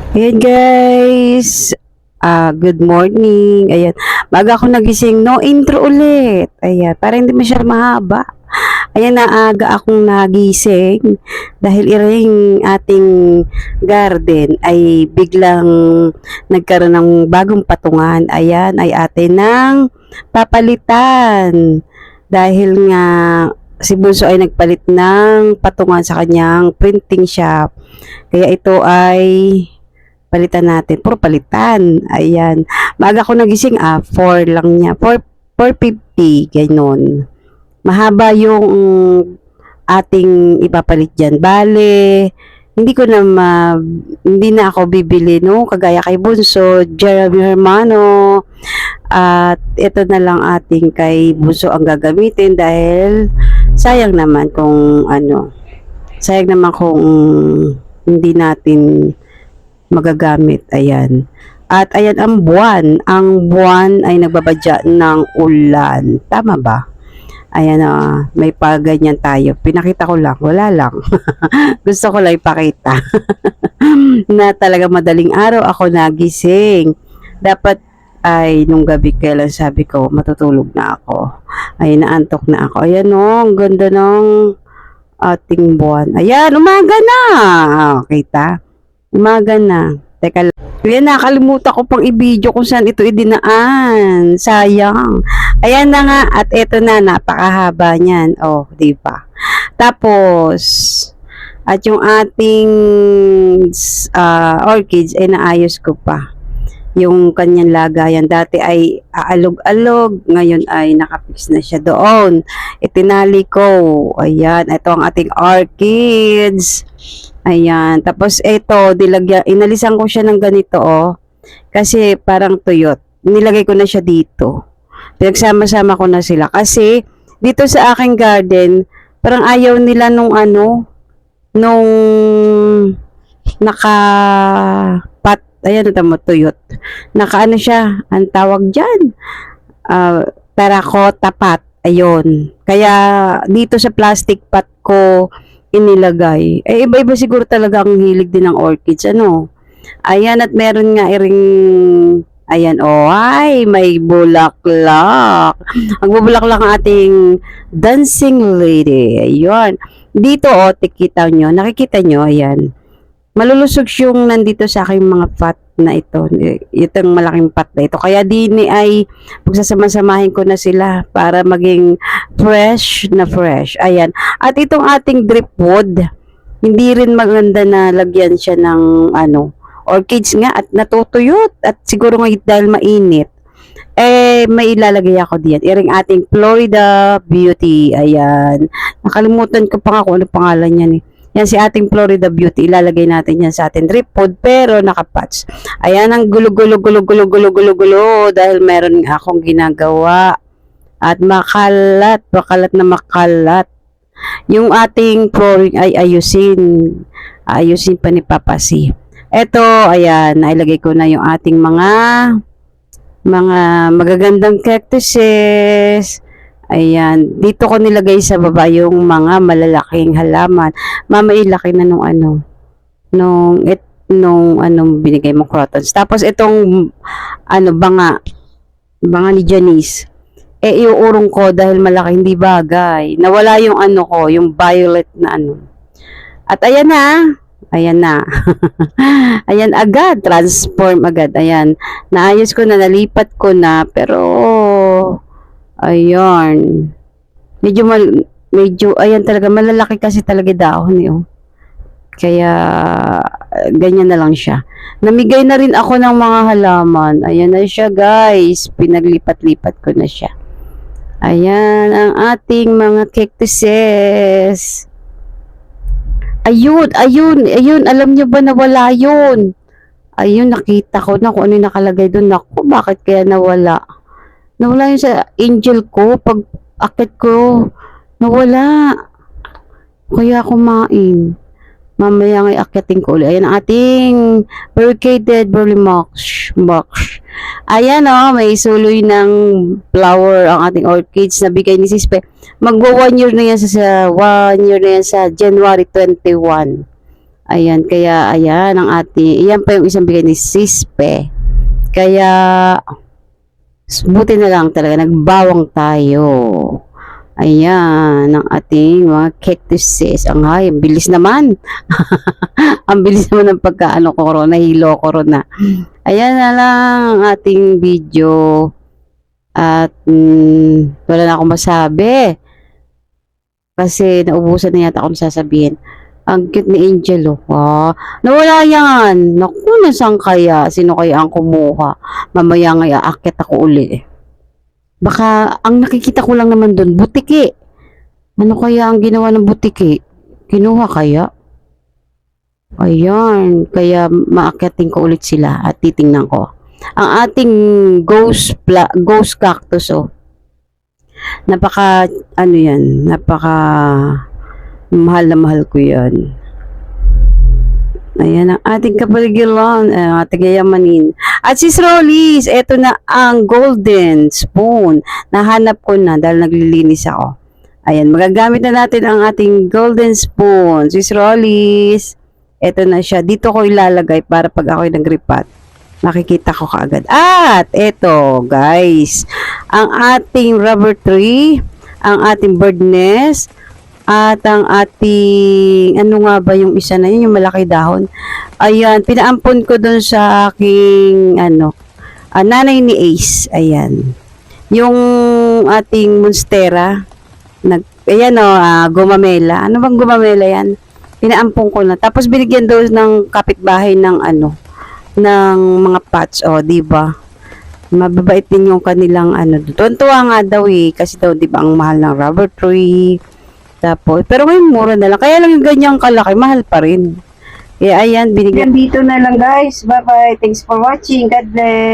Ayan guys, good morning. Ayan, baga ako nagising, no intro ulit. Ayan, para hindi masyadong mahaba. Ayan, naaga akong nagising dahil iring ating garden ay biglang nagkaroon ng bagong patungan. Ayan, ay atin ng papalitan. Dahil nga si Bunso ay nagpalit ng patungan sa kanyang printing shop. Kaya ito ay palitan natin. Puro palitan. Ayan. Maaga ko nagising, 4 lang niya. 450, gano'n. Mahaba yung ating ipapalit dyan. Bale, hindi ko na hindi na ako bibili, no? Kagaya kay Bunso, Jeremy Hermano. At ito na lang ating kay Bunso ang gagamitin dahil sayang naman kung sayang naman kung hindi natin magagamit. Ayan. At ayan ang buwan. Ang buwan ay nagbabadya ng ulan. Tama ba? Ayan, may paganyan tayo. Pinakita ko lang. Wala lang. Gusto ko lang ipakita. Na talaga madaling araw ako nagising. Dapat ay nung gabi kailan sabi ko matutulog na ako. Ay naantok na ako. Ayan ang ganda ng ating buwan. Ayan, umaga na. Kita? Umaga na. Teka lang. Ayan, nakalimutan ko pang i-video kung saan ito idinaan. Sayang. Ayan na nga. At ito na, napakahaba niyan. Oh, di ba? Tapos, at yung ating orchids ay naayos ko pa. Yung kanyang lagayan. Dati ay aalog-alog. Ngayon ay nakapix na siya doon. Itinali ko. Ayan. Ito ang ating orchids. Ayan. Tapos ito, inalisan ko siya ng ganito, oh. Kasi parang tuyot. Nilagay ko na siya dito. Pinagsama-sama ko na sila. Kasi dito sa aking garden, parang ayaw nila nung nung naka-pat, ayan, ito mo, tuyot. Naka siya, ang tawag dyan. Terracotta pot. Ayun. Kaya dito sa plastic pot ko inilagay. Eh, iba-iba siguro talaga ang hilig din ng orchids. Ayan, at meron nga iring, ayan, ay, may bulaklak. Magbubulaklak ang ating dancing lady. Ayun. Dito, nakikita nyo, ayan. Malulusog yung nandito sa aking mga pot na ito. Itong malaking pot na ito. Kaya ay pagsasama-samahin ko na sila para maging fresh na fresh. Ayan. At itong ating dripwood, hindi rin maganda na lagyan siya ng orchids nga at natutuyot. At siguro nga dahil mainit, may ilalagay ako diyan. Iring ating Florida Beauty. Ayan. Nakalimutan ko pa nga kung ano pangalan niyan eh. Yan si ating Florida Beauty. Ilalagay natin yan sa ating dripwood pero nakapatch. Ayan ang gulo-gulo dahil meron akong ginagawa. At makalat na makalat. Yung ating flooring ay ayusin. Ayusin pa ni Papa C. Eto, ayan, nailagay ko na yung ating mga magagandang cactuses. Ayan, dito ko nilagay sa baba yung mga malalaking halaman. Mama, ilaki na nung binigay mo crotons. Tapos itong banga ni Janice. Iuurong ko dahil malaki, hindi bagay. Nawala yung yung violet na At ayan na. Ayan na. Ayan agad, transform agad. Ayan, naayos ko na, nalipat ko na, pero ayan. Medyo, ayan talaga, malalaki kasi talaga dahon eh. Kaya, ganyan na lang siya. Namigay na rin ako ng mga halaman. Ayan na siya guys. Pinaglipat-lipat ko na siya. Ayan, ang ating mga cactuses. Ayun. Alam nyo ba na wala yun? Ayun, nakita ko na kung ano yung nakalagay doon. Naku, bakit kaya nawala? Nawala yun sa angel ko. Pag akit ko, nawala. Kaya kumain. Mamaya nga akitin ko ulit. Ayan ang ating variegated burley box. Ayan may suloy ng flower ang ating orchids na bigay ni Sispe. Magwa 1 year na yan sa January 21. Ayan, kaya ayan ang ating, iyan pa yung isang bigay ni Sispe. Kaya, buti na lang talaga, nagbawang tayo. Ayan, ang ating mga cactuses. Ang bilis naman. Ang bilis naman ng pagkaano ko, nahilo ko na. Ayan na lang ang ating video. At wala na akong masabi. Kasi naubusan na yata akong sasabihin. Ang cute ni Angel, oh. Ah, nawala yan. Naku, nasaan kaya? Sino kaya ang kumuha? Mamaya nga, aakit ako uli eh. Baka, ang nakikita ko lang naman doon, butiki. Ano kaya ang ginawa ng butiki? Kinuha kaya? Ayan, kaya maakyatin ko ulit sila at titingnan ko. Ang ating ghost cactus, oh. Napaka, ano yan, napaka mahal na mahal ko yan. Ayan ang ating kapaligiran, ating yayamanin. At sis Rollies, eto na ang golden spoon. Nahanap ko na dahil naglilinis ako. Ayan, magagamit na natin ang ating golden spoon. Sis Rollies, eto na siya. Dito ko ilalagay para pag ako'y nagripat, makikita ko kaagad. At eto, guys, ang ating rubber tree, ang ating bird nest, at ang ating, ano nga ba yung isa na yun, yung malaki dahon. Ayan, pinaampon ko dun sa aking, nanay ni Ace. Ayan. Yung ating monstera, ayan gumamela. Ano bang gumamela yan? Pinaampon ko na. Tapos binigyan daw ng kapitbahay ng ng mga pots, di ba? Mababait din yung kanilang Tuwan-tuwa nga daw kasi daw, di ba, ang mahal ng rubber tree. Tapos, pero ngayon mura na lang. Kaya lang yung ganyang kalaki, mahal pa rin. Kaya ayan, binigyan. Dito na lang guys. Bye-bye. Thanks for watching. God bless.